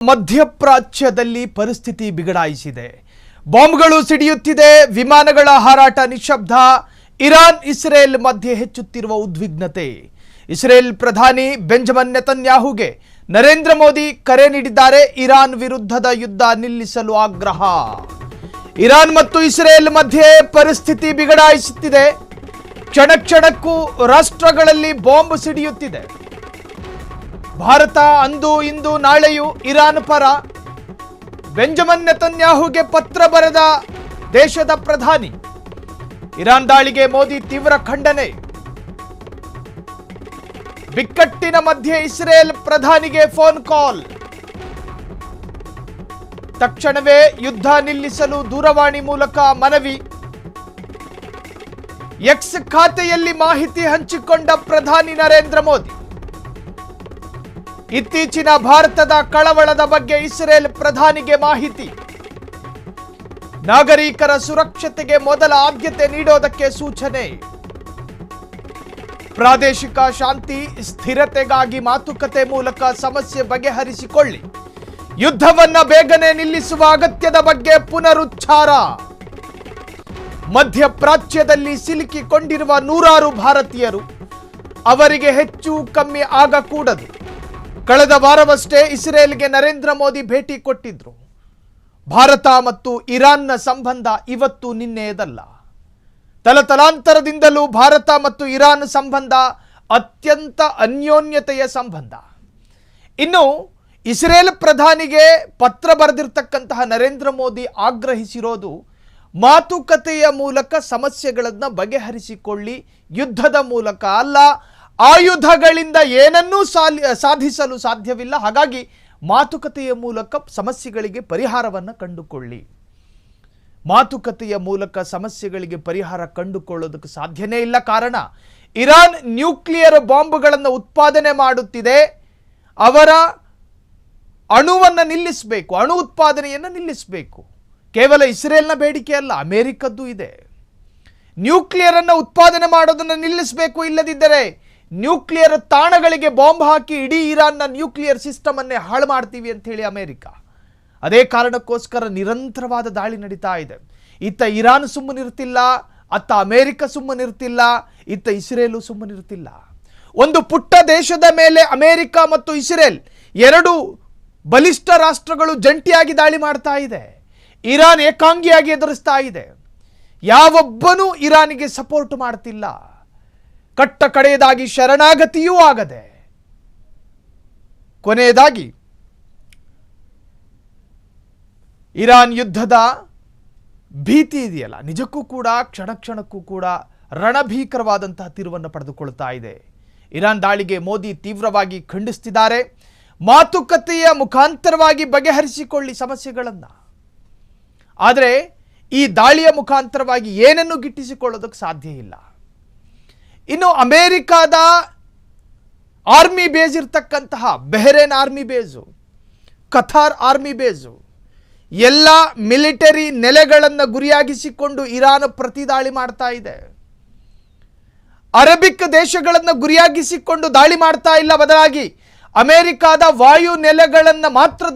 ಮಧ್ಯಪ್ರಾಚ್ಯದಲ್ಲಿ ಪರಿಸ್ಥಿತಿ ಬಿಗಡಾಯಿಸಿದೆ. ಬಾಂಬ್ಗಳು ಸಿಡಿಯುತ್ತಿದೆ, ವಿಮಾನಗಳ ಹಾರಾಟ ನಿಶ್ಶಬ್ದ. ಇರಾನ್ ಇಸ್ರೇಲ್ ಮಧ್ಯೆ ಹೆಚ್ಚುತ್ತಿರುವ ಉದ್ವಿಗ್ನತೆ. ಇಸ್ರೇಲ್ ಪ್ರಧಾನಿ ಬೆಂಜಮಿನ್ ನೆತನ್ಯಾಹುಗೆ ನರೇಂದ್ರ ಮೋದಿ ಕರೆ ನೀಡಿದ್ದಾರೆ. ಇರಾನ್ ವಿರುದ್ಧದ ಯುದ್ಧ ನಿಲ್ಲಿಸಲು ಆಗ್ರಹ. ಇರಾನ್ ಮತ್ತು ಇಸ್ರೇಲ್ ಮಧ್ಯೆ ಪರಿಸ್ಥಿತಿ ಬಿಗಡಾಯಿಸುತ್ತಿದೆ. ಕ್ಷಣ ಕ್ಷಣಕ್ಕೂ ರಾಷ್ಟ್ರಗಳಲ್ಲಿ ಬಾಂಬ್ ಸಿಡಿಯುತ್ತಿದೆ. ಭಾರತ ಅಂದು ಇಂದು ನಾಳೆಯೂ ಇರಾನ್ ಪರ. ಬೆಂಜಮಿನ್ ನೆತನ್ಯಾಹುಗೆ ಪತ್ರ ಬರೆದ ದೇಶದ ಪ್ರಧಾನಿ. ಇರಾನ್ ದಾಳಿಗೆ ಮೋದಿ ತೀವ್ರ ಖಂಡನೆ. ಬಿಕ್ಕಟ್ಟಿನ ಮಧ್ಯೆ ಇಸ್ರೇಲ್ ಪ್ರಧಾನಿಗೆ ಫೋನ್ ಕಾಲ್. ತಕ್ಷಣವೇ ಯುದ್ಧ ನಿಲ್ಲಿಸಲು ದೂರವಾಣಿ ಮೂಲಕ ಮನವಿ. ಎಕ್ಸ್ ಖಾತೆಯಲ್ಲಿ ಮಾಹಿತಿ ಹಂಚಿಕೊಂಡ ಪ್ರಧಾನಿ ನರೇಂದ್ರ ಮೋದಿ. ಇತ್ತೀಚಿನ ಭಾರತದ ಕಳವಳದ ಬಗ್ಗೆ ಇಸ್ರೇಲ್ ಪ್ರಧಾನಿಗೆ ಮಾಹಿತಿ. ನಾಗರಿಕರ ಸುರಕ್ಷತೆಗೆ ಮೊದಲ ಆದ್ಯತೆ ನೀಡೋದಕ್ಕೆ ಸೂಚನೆ. ಪ್ರಾದೇಶಿಕ ಶಾಂತಿ ಸ್ಥಿರತೆಗಾಗಿ ಮಾತುಕತೆ ಮೂಲಕ ಸಮಸ್ಯೆ ಬಗೆಹರಿಸಿಕೊಳ್ಳಿ. ಯುದ್ಧವನ್ನ ಬೇಗನೆ ನಿಲ್ಲಿಸುವ ಅಗತ್ಯದ ಬಗ್ಗೆ ಪುನರುಚ್ಚಾರ. ಮಧ್ಯಪ್ರಾಚ್ಯದಲ್ಲಿ ಸಿಲುಕಿಕೊಂಡಿರುವ ನೂರಾರು ಭಾರತೀಯರು. ಅವರಿಗೆ ಹೆಚ್ಚು ಕಮ್ಮಿ ಆಗಕೂಡದು. ಕಳೆದ ವಾರವಷ್ಟೇ ಇಸ್ರೇಲ್ಗೆ ನರೇಂದ್ರ ಮೋದಿ ಭೇಟಿ ಕೊಟ್ಟಿದ್ರು. ಭಾರತ ಮತ್ತು ಇರಾನ್ನ ಸಂಬಂಧ ಇವತ್ತು ನಿನ್ನೆಯದಲ್ಲ. ತಲತಲಾಂತರದಿಂದಲೂ ಭಾರತ ಮತ್ತು ಇರಾನ್ ಸಂಬಂಧ ಅತ್ಯಂತ ಅನ್ಯೋನ್ಯತೆಯ ಸಂಬಂಧ. ಇನ್ನು ಇಸ್ರೇಲ್ ಪ್ರಧಾನಿಗೆ ಪತ್ರ ಬರೆದಿರ್ತಕ್ಕಂತಹ ನರೇಂದ್ರ ಮೋದಿ ಆಗ್ರಹಿಸಿರೋದು ಮಾತುಕತೆಯ ಮೂಲಕ ಸಮಸ್ಯೆಗಳನ್ನು ಬಗೆಹರಿಸಿಕೊಳ್ಳಿ, ಯುದ್ಧದ ಮೂಲಕ ಅಲ್ಲ. ಆಯುಧಗಳಿಂದ ಏನನ್ನೂ ಸಾಧಿಸಲು ಸಾಧ್ಯವಿಲ್ಲ. ಹಾಗಾಗಿ ಮಾತುಕತೆಯ ಮೂಲಕ ಸಮಸ್ಯೆಗಳಿಗೆ ಪರಿಹಾರವನ್ನು ಕಂಡುಕೊಳ್ಳಿ. ಮಾತುಕತೆಯ ಮೂಲಕ ಸಮಸ್ಯೆಗಳಿಗೆ ಪರಿಹಾರ ಕಂಡುಕೊಳ್ಳೋದಕ್ಕೆ ಸಾಧ್ಯನೇ ಇಲ್ಲ. ಕಾರಣ ಇರಾನ್ ನ್ಯೂಕ್ಲಿಯರ್ ಬಾಂಬ್ಗಳನ್ನು ಉತ್ಪಾದನೆ ಮಾಡುತ್ತಿದೆ. ಅವರ ಅಣುವನ್ನು ನಿಲ್ಲಿಸಬೇಕು, ಅಣು ಉತ್ಪಾದನೆಯನ್ನು ನಿಲ್ಲಿಸಬೇಕು. ಕೇವಲ ಇಸ್ರೇಲ್ನ ಬೇಡಿಕೆ ಅಲ್ಲ, ಅಮೆರಿಕದ್ದು ಇದೆ. ನ್ಯೂಕ್ಲಿಯರ್ ಅನ್ನು ಉತ್ಪಾದನೆ ಮಾಡೋದನ್ನು ನಿಲ್ಲಿಸಬೇಕು. ಇಲ್ಲದಿದ್ದರೆ ನ್ಯೂಕ್ಲಿಯರ್ ತಾಣಗಳಿಗೆ ಬಾಂಬ್ ಹಾಕಿ ಇಡೀ ಇರಾನ್ನ ನ್ಯೂಕ್ಲಿಯರ್ ಸಿಸ್ಟಮ್ ಅನ್ನೇ ಹಾಳು ಮಾಡ್ತೀವಿ ಅಂತ ಹೇಳಿ ಅಮೆರಿಕ. ಅದೇ ಕಾರಣಕ್ಕೋಸ್ಕರ ನಿರಂತರವಾದ ದಾಳಿ ನಡೀತಾ ಇದೆ. ಇತ್ತ ಇರಾನ್ ಸುಮ್ಮನಿರ್ತಿಲ್ಲ, ಅತ್ತ ಅಮೆರಿಕ ಸುಮ್ಮನಿರ್ತಿಲ್ಲ, ಇತ್ತ ಇಸ್ರೇಲು ಸುಮ್ಮನಿರ್ತಿಲ್ಲ. ಒಂದು ಪುಟ್ಟ ದೇಶದ ಮೇಲೆ ಅಮೆರಿಕ ಮತ್ತು ಇಸ್ರೇಲ್ ಎರಡು ಬಲಿಷ್ಠ ರಾಷ್ಟ್ರಗಳು ಜಂಟಿಯಾಗಿ ದಾಳಿ ಮಾಡ್ತಾ ಇದೆ. ಇರಾನ್ ಏಕಾಂಗಿಯಾಗಿ ಎದುರಿಸ್ತಾ ಇದೆ. ಯಾವೊಬ್ಬನೂ ಇರಾನಿಗೆ ಸಪೋರ್ಟ್ ಮಾಡ್ತಿಲ್ಲ. ಕಟ್ಟ ಕಡೆಯದಾಗಿ ಶರಣಾಗತಿಯೂ ಆಗದೆ ಕೊನೆಯದಾಗಿ ಇರಾನ್ ಯುದ್ಧದ ಭೀತಿ ಇದೆಯಲ್ಲ, ನಿಜಕ್ಕೂ ಕೂಡ ಕ್ಷಣ ಕ್ಷಣಕ್ಕೂ ಕೂಡ ರಣಭೀಕರವಾದಂತಹ ತಿರುವನ್ನು ಪಡೆದುಕೊಳ್ತಾ ಇದೆ. ಇರಾನ್ ದಾಳಿಗೆ ಮೋದಿ ತೀವ್ರವಾಗಿ ಖಂಡಿಸುತ್ತಿದ್ದಾರೆ. ಮಾತುಕತೆಯ ಮುಖಾಂತರವಾಗಿ ಬಗೆಹರಿಸಿಕೊಳ್ಳಿ ಸಮಸ್ಯೆಗಳನ್ನು. ಆದರೆ ಈ ದಾಳಿಯ ಮುಖಾಂತರವಾಗಿ ಏನನ್ನು ಗಿಟ್ಟಿಸಿಕೊಳ್ಳೋದಕ್ಕೆ ಸಾಧ್ಯ ಇಲ್ಲ. ಇನ್ನು ಅಮೆರಿಕಾದ ಆರ್ಮಿ ಬೇಸ್ ಇರ್ತಕ್ಕಂತಹ ಬೆಹರೇನ್ ಆರ್ಮಿ ಬೇಸು, ಕತಾರ್ ಆರ್ಮಿ ಬೇಸು, ಎಲ್ಲ ಮಿಲಿಟರಿ ನೆಲೆಗಳನ್ನು ಗುರಿಯಾಗಿಸಿಕೊಂಡು ಇರಾನ್ ಪ್ರತಿದಾಳಿ ಮಾಡ್ತಾ ಇದೆ. ಅರಬಿಕ್ ದೇಶಗಳನ್ನು ಗುರಿಯಾಗಿಸಿಕೊಂಡು ದಾಳಿ ಮಾಡ್ತಾ ಇಲ್ಲ, ಬದಲಾಗಿ ಅಮೆರಿಕಾದ ವಾಯು ನೆಲೆಗಳನ್ನು ಮಾತ್ರ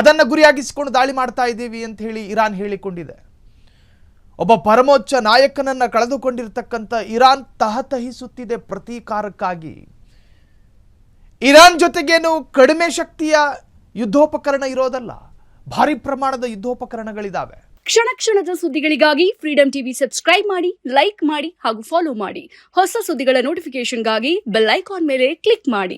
ಅದನ್ನು ಗುರಿಯಾಗಿಸಿಕೊಂಡು ದಾಳಿ ಮಾಡ್ತಾ ಇದ್ದೀವಿ ಅಂತ ಹೇಳಿ ಇರಾನ್ ಹೇಳಿಕೊಂಡಿದೆ. ಒಬ್ಬ ಪರಮೋಚ್ಚ ನಾಯಕನನ್ನು ಕಳೆದುಕೊಂಡಿರ್ತಕ್ಕಂಥ ಇರಾನ್ ತಹತಹಿಸುತ್ತಿದೆ ಪ್ರತೀಕಾರಕ್ಕಾಗಿ. ಇರಾನ್ ಜೊತೆಗೇನು ಕಡಿಮೆ ಶಕ್ತಿಯ ಯುದ್ಧೋಪಕರಣ ಇರೋದಲ್ಲ, ಭಾರಿ ಪ್ರಮಾಣದ ಯುದ್ಧೋಪಕರಣಗಳಿದ್ದಾವೆ. ಕ್ಷಣ ಕ್ಷಣದ ಸುದ್ದಿಗಳಿಗಾಗಿ ಫ್ರೀಡಂ ಟಿವಿ ಸಬ್ಸ್ಕ್ರೈಬ್ ಮಾಡಿ, ಲೈಕ್ ಮಾಡಿ ಹಾಗೂ ಫಾಲೋ ಮಾಡಿ. ಹೊಸ ಸುದ್ದಿಗಳ ನೋಟಿಫಿಕೇಶನ್ಗಾಗಿ ಬೆಲ್ ಐಕಾನ್ ಮೇಲೆ ಕ್ಲಿಕ್ ಮಾಡಿ.